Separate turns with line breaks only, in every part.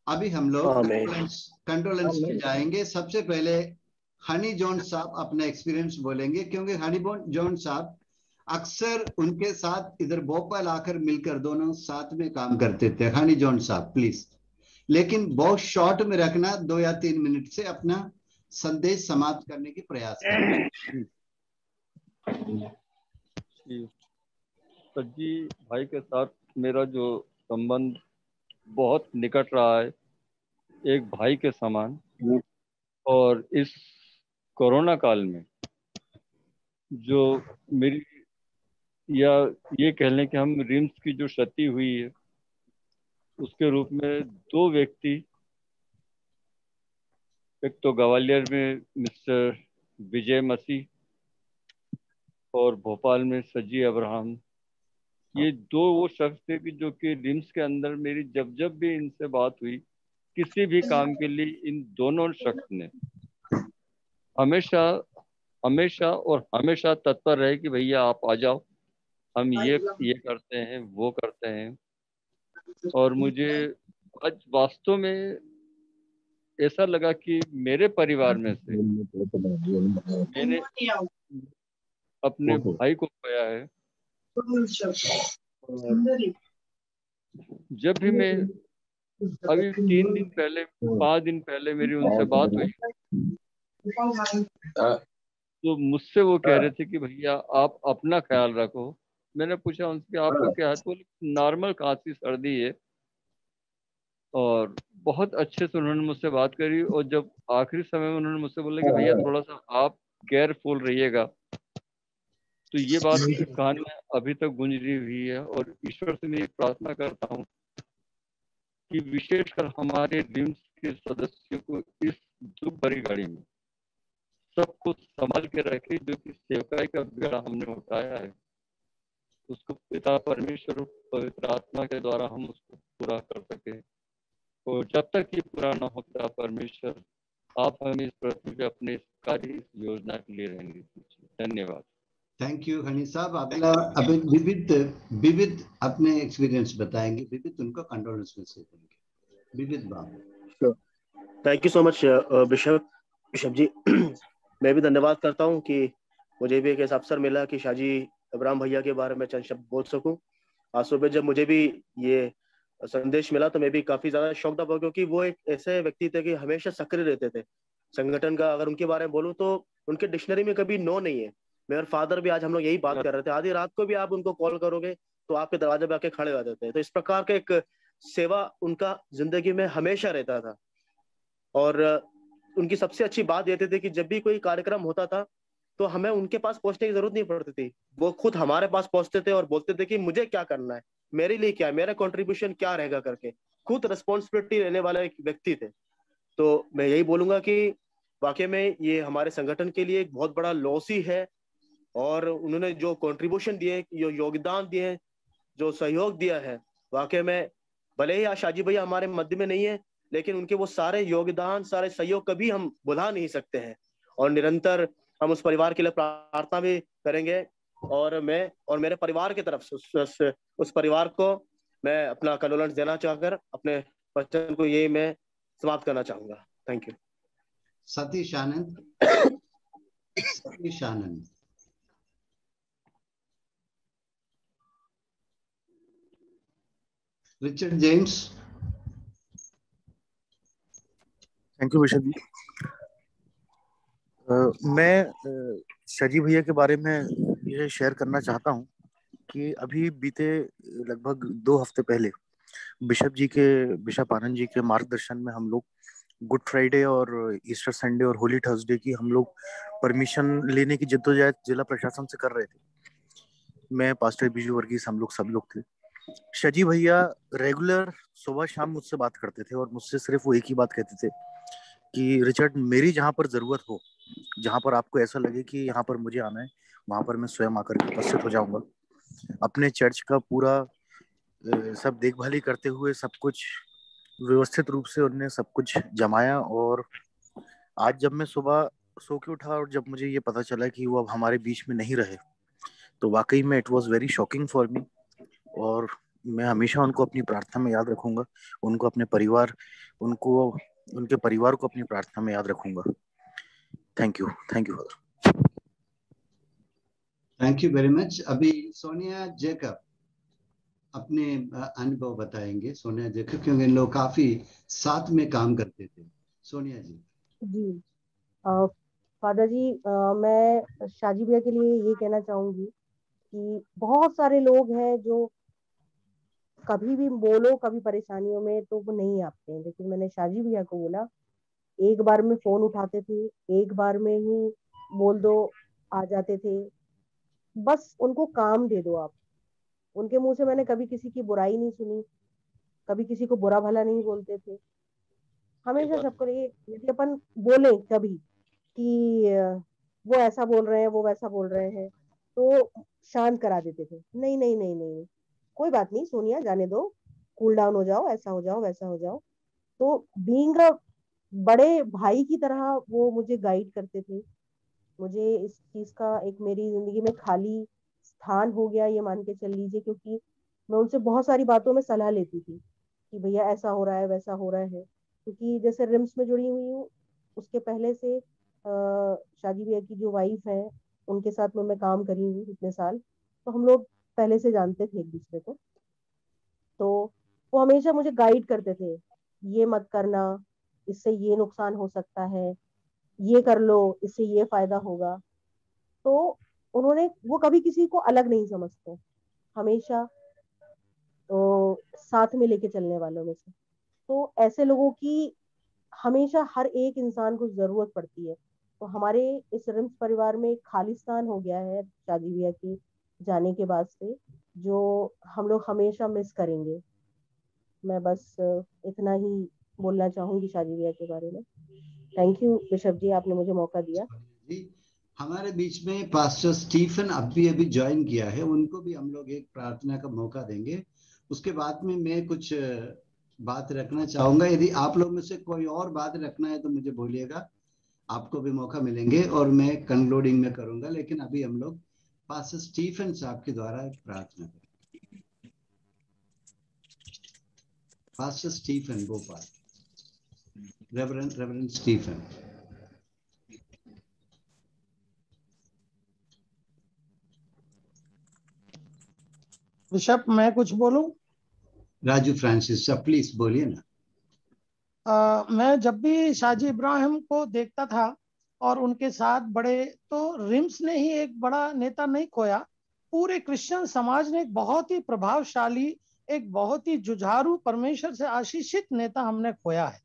अभी हम लोग
आमीन।
कंडोलेंस पे जाएंगे। सबसे पहले हनी जॉन साहब अपना एक्सपीरियंस बोलेंगे, क्योंकि हनी जॉन साहब अक्सर उनके साथ इधर भोपाल आकर मिलकर दोनों साथ में काम करते थे। हनी जॉन साहब प्लीज, लेकिन बहुत शॉर्ट में रखना, 2 या 3 मिनट से अपना संदेश समाप्त करने की प्रयास करना।
सज्जी भाई के साथ मेरा जो संबंध बहुत निकट रहा है, एक भाई के समान। और इस कोरोना काल में जो मेरी, या ये कह लें कि हम रिम्स की जो क्षति हुई है उसके रूप में दो व्यक्ति, एक तो ग्वालियर में मिस्टर विजय मसीह और भोपाल में सज्जी अब्राहम, ये दो वो शख्स थे कि जो कि रिम्स के अंदर मेरी जब जब भी इनसे बात हुई किसी भी काम के लिए, इन दोनों शख्स ने हमेशा हमेशा और हमेशा तत्पर रहे कि भैया आप आ जाओ, हम ये करते हैं, वो करते हैं। और मुझे आज वास्तव में ऐसा लगा कि मेरे परिवार में से मैंने अपने भाई को खोया है। जब भी मैं, अभी 3 दिन पहले, 5 दिन पहले मेरी उनसे बात हुई तो मुझसे वो कह रहे थे कि भैया आप अपना ख्याल रखो। मैंने पूछा उनसे आपको क्या है, तो बोले नॉर्मल खांसी सर्दी है। और बहुत अच्छे से उन्होंने मुझसे बात करी, और जब आखिरी समय में उन्होंने मुझसे बोला कि भैया थोड़ा सा आप केयरफुल रहिएगा, तो ये बात मेरे कान में अभी तक गूंज रही हुई है। और ईश्वर से मैं प्रार्थना करता हूँ कि विशेषकर हमारे रिम्स के सदस्यों को इस दुख भरी घड़ी में सब कुछ संभाल के रखे, जो कि सेवकाई का बेड़ा हमने उठाया है उसको पिता परमेश्वर और पवित्र आत्मा के द्वारा हम उसको पूरा कर सके। और जब तक ये पूरा न हो, पिता परमेश्वर आप हमें इस पृथ्वी पे अपने कार्य, इस योजना के लिए रहेंगे। धन्यवाद।
थैंक यू हनी साहब। अभी विविध विविध अपने एक्सपीरियंस बताएंगे। विविध उनको कंडोलेंस मैसेज देंगे। Vividh Babu.
Thank you so much bishop ji. मैं भी धन्यवाद करता हूँ कि मुझे भी एक ऐसा अवसर मिला कि शाहजी अब्राहम भैया के बारे में चंद शब्द बोल सकूं। आज सुबह जब मुझे भी ये संदेश मिला तो मैं भी काफी ज्यादा शॉक्ड हुआ, क्योंकि वो एक ऐसे व्यक्ति थे कि हमेशा सक्रिय रहते थे संगठन का। अगर उनके बारे में बोलूं तो उनके डिक्शनरी में कभी नो नहीं है। मेरे फादर भी, आज हम लोग यही बात कर रहे थे, आधी रात को भी आप उनको कॉल करोगे तो आपके दरवाजे पे आके खड़े हो जाते हैं। तो इस प्रकार का एक सेवा उनका जिंदगी में हमेशा रहता था। और उनकी सबसे अच्छी बात ये थी कि जब भी कोई कार्यक्रम होता था तो हमें उनके पास पहुंचने की जरूरत नहीं पड़ती थी। वो खुद हमारे पास पहुंचते थे और बोलते थे कि मुझे क्या करना है, मेरे लिए क्या है, मेरा कंट्रीब्यूशन क्या रहेगा करके। खुद रिस्पॉन्सिबिलिटी लेने वाले एक व्यक्ति थे। तो मैं यही बोलूंगा कि वाकई में ये हमारे संगठन के लिए एक बहुत बड़ा लॉस ही है। और उन्होंने जो कंट्रीब्यूशन दिए, जो योगदान दिए, जो सहयोग दिया है, वाकई में भले ही आशाजी भैया हमारे मध्य में नहीं है, लेकिन उनके वो सारे योगदान, सारे सहयोग कभी हम भुला नहीं सकते हैं। और निरंतर हम उस परिवार के लिए प्रार्थना भी करेंगे। और मैं और मेरे परिवार की तरफ से उस परिवार को मैं अपना कंडोलेंस देना चाहकर अपने वचन को ये मैं समाप्त करना चाहूंगा। Thank you.
Satish Anand. Satish Anand. Richard James.
Thank you bishop ji. मैं शाहजी भैया के बारे में ये शेयर करना चाहता हूँ कि अभी बीते लगभग 2 हफ्ते पहले बिशप आनंद जी के मार्गदर्शन में हम लोग गुड फ्राइडे और ईस्टर संडे और होली थर्सडे की हम लोग परमिशन लेने की जद्दोजहद जिला प्रशासन से कर रहे थे। मैं, पास्टर बिजू वर्गीस, हम लोग सब लोग थे। शाहजी भैया रेगुलर सुबह शाम मुझसे बात करते थे और मुझसे सिर्फ वो एक ही बात कहते थे कि रिचर्ड, मेरी जहां पर जरूरत हो, जहां पर आपको ऐसा लगे कि यहाँ पर मुझे आना है, वहां पर मैं स्वयं आकर के उपस्थित हो जाऊंगा। अपने चर्च का पूरा सब देखभाली करते हुए सब कुछ व्यवस्थित रूप से उन्होंने सब कुछ जमाया। और आज जब मैं सुबह सो के उठा और जब मुझे ये पता चला कि वो अब हमारे बीच में नहीं रहे, तो वाकई में it was very shocking for me. और मैं हमेशा उनको अपनी प्रार्थना में याद रखूंगा, उनको अपने परिवार, उनको उनके परिवार को अपनी प्रार्थना में याद रखूंगा। Thank you father.
Thank you very much. अभी सोनिया जैकब अपने अनुभव बताएंगे। सोनिया जैकब, क्योंकि इन लोग काफी साथ में काम करते थे। सोनिया जी।
जी फादर जी, मैं शाजी भैया के लिए ये कहना चाहूंगी कि बहुत सारे लोग हैं जो कभी भी बोलो कभी परेशानियों में तो वो नहीं आते हैं, लेकिन मैंने शाजी भैया को बोला, एक बार में फोन उठाते थे, एक बार में ही बोल दो आ जाते थे। बस उनको काम दे दो आप। उनके मुंह से मैंने कभी किसी की बुराई नहीं सुनी, कभी किसी को बुरा भला नहीं बोलते थे। हमेशा सबको लिए यदि अपन बोले कभी कि वो ऐसा बोल रहे हैं, वो वैसा बोल रहे हैं, तो शांत करा देते थे। नहीं नहीं नहीं नहीं, कोई बात नहीं सोनिया, जाने दो, कूल डाउन हो जाओ, ऐसा हो जाओ, वैसा हो जाओ। तो बीइंग अ बड़े भाई की तरह वो मुझे गाइड करते थे। मुझे इस चीज का एक मेरी जिंदगी में खाली स्थान हो गया ये मान के चल लीजिए, क्योंकि मैं उनसे बहुत सारी बातों में सलाह लेती थी कि भैया ऐसा हो रहा है, वैसा हो रहा है। क्योंकि जैसे रिम्स में जुड़ी हुई हूँ, उसके पहले से शादी भैया की जो वाइफ है उनके साथ में मैं काम करी हूँ इतने साल, तो हम लोग पहले से जानते थे एक दूसरे को। तो वो हमेशा मुझे गाइड करते थे, ये मत करना, इससे ये नुकसान हो सकता है, ये कर लो, इससे ये फायदा होगा। तो उन्होंने, वो कभी किसी को अलग नहीं समझते, हमेशा तो साथ में लेके चलने वालों में से। तो ऐसे लोगों की हमेशा हर एक इंसान को जरूरत पड़ती है। तो हमारे इस रिम्स परिवार में एक खालिस्तान हो गया है शादी भैया की जाने के बाद से, जो हम लोग हमेशा मिस करेंगे। मैं बस इतना ही बोलना चाहूंगी शादी भैया के बारे में। थैंक यू बिशप जी, आपने मुझे मौका दिया।
जी, हमारे बीच में पास्टर स्टीफन अभी ज्वाइन किया है, उनको भी हम लोग एक प्रार्थना का मौका देंगे। उसके बाद में मैं कुछ बात रखना चाहूंगा। यदि आप लोग में से कोई और बात रखना है तो मुझे बोलिएगा, आपको भी मौका मिलेंगे और मैं कंक्लूडिंग में करूंगा। लेकिन अभी हम लोग पास्टर स्टीफन साहब के द्वारा एक प्रार्थना करें। Pastor Stephen Bhopal, reverend Stephen.
Bishop, मैं कुछ बोलूं?
राजू फ्रांसिस साहब प्लीज बोलिए ना।
मैं जब भी शाजी इब्राहिम को देखता था और उनके साथ बड़े, तो रिम्स ने ही एक बड़ा नेता नहीं खोया, पूरे क्रिश्चियन समाज ने एक बहुत ही प्रभावशाली, एक बहुत ही जुझारू, परमेश्वर से आशीषित नेता हमने खोया है।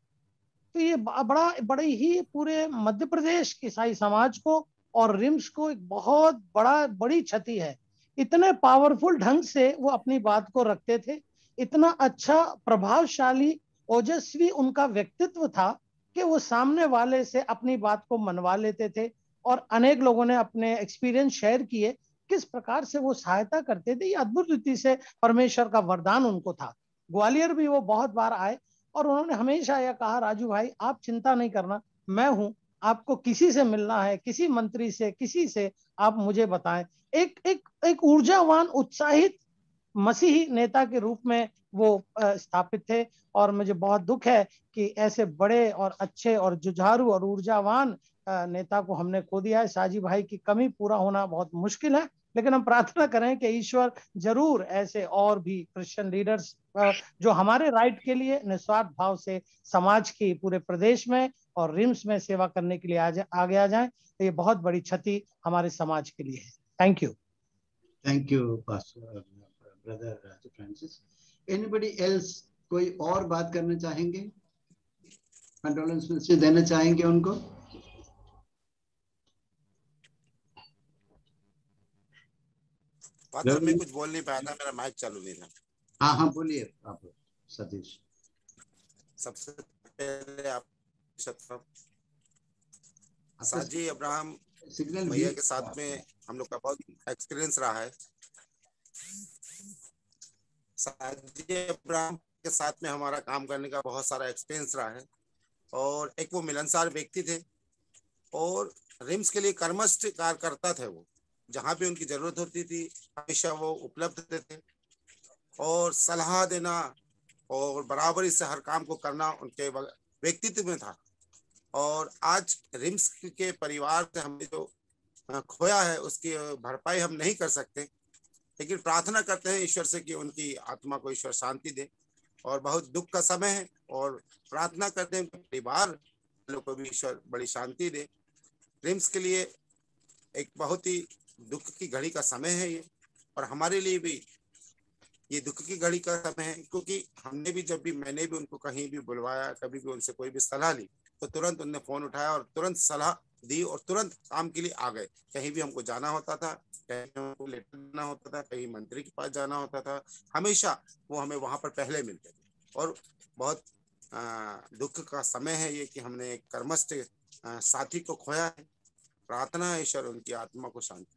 तो ये बड़े ही पूरे मध्य प्रदेश के ईसाई समाज को और रिम्स को एक बहुत बड़ी क्षति है। इतने पावरफुल ढंग से वो अपनी बात को रखते थे, इतना अच्छा प्रभावशाली ओजस्वी उनका व्यक्तित्व था कि वो सामने वाले से अपनी बात को मनवा लेते थे। और अनेक लोगों ने अपने एक्सपीरियंस शेयर किए किस प्रकार से वो सहायता करते थे। ये अद्भुत रीति से परमेश्वर का वरदान उनको था। ग्वालियर भी वो बहुत बार आए और उन्होंने हमेशा यह कहा, राजू भाई आप चिंता नहीं करना, मैं हूं, आपको किसी से मिलना है, किसी मंत्री से, किसी से, आप मुझे बताएं। एक ऊर्जावान, उत्साहित मसीही नेता के रूप में वो स्थापित थे। और मुझे बहुत दुख है कि ऐसे बड़े और अच्छे और जुझारू और ऊर्जावान नेता को हमने खो दिया है। साजी भाई की कमी पूरा होना बहुत मुश्किल है, लेकिन हम प्रार्थना करें कि ईश्वर जरूर ऐसे और भी क्रिश्चियन लीडर्स जो हमारे राइट के लिए निस्वार्थ भाव से समाज की पूरे प्रदेश में और रिम्स में सेवा करने के लिए आगे आ जाएं। तो ये बहुत बड़ी क्षति हमारे समाज के लिए है। Thank you.
Thank you pastor brother Raju Francis. Anybody else, कोई और बात करना चाहेंगे? कंडोलेंस मैसेज देना चाहेंगे उनको?
पास्टर मैं कुछ बोल नहीं पाया था, मेरा माइक चालू नहीं था।
हाँ हाँ बोलिए आप सतीश।
सबसे पहले आप साजी अब्राहम भैया के साथ में हम लोग का बहुत एक्सपीरियंस रहा है। साजी अब्राहम के साथ में हमारा काम करने का बहुत सारा एक्सपीरियंस रहा है और एक वो मिलनसार व्यक्ति थे और रिम्स के लिए कर्मठ कार्यकर्ता थे। वो जहाँ पे उनकी जरूरत होती थी हमेशा वो उपलब्ध थे। और सलाह देना और बराबरी से हर काम को करना उनके व्यक्तित्व में था। और आज रिम्स के परिवार से हमने जो खोया है उसकी भरपाई हम नहीं कर सकते, लेकिन प्रार्थना करते हैं ईश्वर से कि उनकी आत्मा को ईश्वर शांति दे। और बहुत दुख का समय है और प्रार्थना करते हैं परिवार लोगों को भी ईश्वर बड़ी शांति दे। रिम्स के लिए एक बहुत ही दुख की घड़ी का समय है ये, और हमारे लिए भी ये दुख की घड़ी का समय है, क्योंकि हमने भी जब भी मैंने भी उनको कहीं भी बुलवाया, कभी भी उनसे कोई भी सलाह ली तो तुरंत उनने फोन उठाया और तुरंत सलाह दी और तुरंत काम के लिए आ गए। कहीं भी हमको जाना होता था, कहीं हमको लेटर देना होता था, कहीं मंत्री के पास जाना होता था, हमेशा वो हमें वहां पर पहले मिलते थे। और बहुत दुख का समय है ये कि हमने एक कर्मस्थ साथी को खोया है। प्रार्थना है ईश्वर उनकी आत्मा को शांति।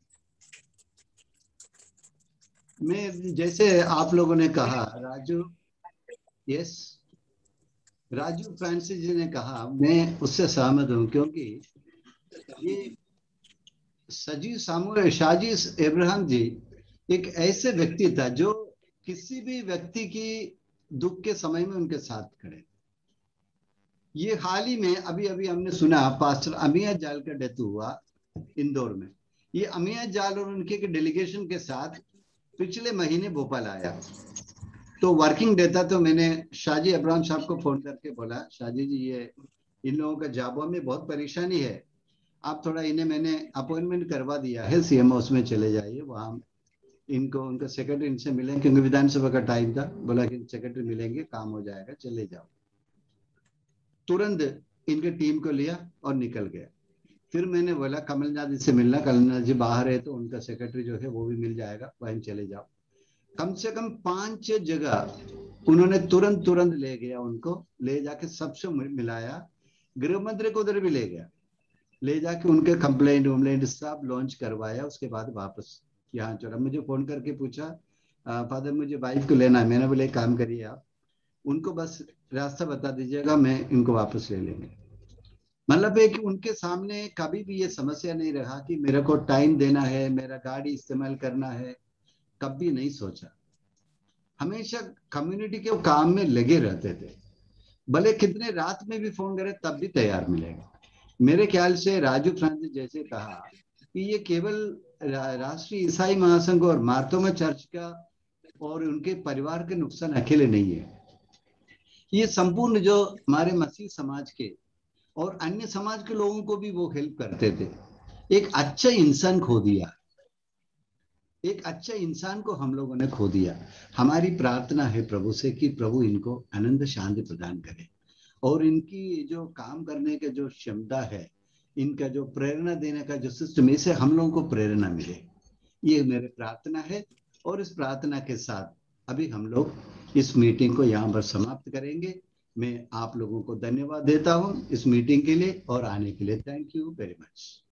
मैं जैसे आप लोगों ने कहा, राजू, यस, राजू फ्रांसिस जी ने कहा, मैं उससे सहमत हूं, क्योंकि ये शाजी इब्राहिम जी एक ऐसे व्यक्ति था जो किसी भी व्यक्ति की दुख के समय में उनके साथ खड़े। ये हाल ही में अभी अभी हमने सुना पास्टर अमिया जाल का डेथ हुआ इंदौर में। ये अमिया जाल और उनके डेलीगेशन के साथ पिछले महीने भोपाल आया, तो वर्किंग डे था। तो मैंने शाजी इब्राहिम साहब को फोन करके बोला, शाजी जी ये इन लोगों का जाबा में बहुत परेशानी है, आप थोड़ा इन्हें, मैंने अपॉइंटमेंट करवा दिया है सीएम हाउस में, चले जाइए वहां इनको, उनका सेक्रेटरी इनसे मिलें, क्योंकि विधानसभा का टाइम था। बोला कि सेक्रेटरी मिलेंगे, काम हो जाएगा, चले जाओ। तुरंत इनके टीम को लिया और निकल गया। फिर मैंने बोला कमलनाथ जी से मिलना, कमलनाथ जी बाहर है तो उनका सेक्रेटरी जो है वो भी मिल जाएगा, वहीं चले जाओ। कम से कम 5-6 जगह उन्होंने तुरंत तुरंत ले गया, उनको ले जाके सबसे मिलाया, गृह मंत्री को उधर भी ले गया, ले जाके उनके कंप्लेंट सब लॉन्च करवाया। उसके बाद वापस यहाँ चला। मुझे फोन करके पूछा, फादर मुझे वाइफ को लेना है। मैंने बोले एक काम करिए, आप उनको बस रास्ता बता दीजिएगा, मैं इनको वापस ले लेंगे। मतलब है कि उनके सामने कभी भी ये समस्या नहीं रहा कि मेरे को टाइम देना है, मेरा गाड़ी इस्तेमाल करना है, कभी नहीं सोचा। हमेशा कम्युनिटी के काम में लगे रहते थे, भले कितने रात में भी फोन करे तब भी तैयार मिलेगा। मेरे ख्याल से राजू फ्रांसिस जैसे कहा कि ये केवल राष्ट्रीय ईसाई महासंघ और मार्तोमा चर्च का और उनके परिवार के नुकसान अकेले नहीं है, ये संपूर्ण जो हमारे मसीह समाज के और अन्य समाज के लोगों को भी वो हेल्प करते थे। एक अच्छा इंसान खो दिया, एक अच्छा इंसान को हम लोगों ने खो दिया। हमारी प्रार्थना है प्रभु से कि प्रभु इनको आनंद शांति प्रदान करे, और इनकी जो काम करने के जो क्षमता है, इनका जो प्रेरणा देने का जो सिस्टम, इसे हम लोगों को प्रेरणा मिले, ये मेरी प्रार्थना है। और इस प्रार्थना के साथ अभी हम लोग इस मीटिंग को यहाँ पर समाप्त करेंगे। मैं आप लोगों को धन्यवाद देता हूँ इस मीटिंग के लिए और आने के लिए। Thank you very much.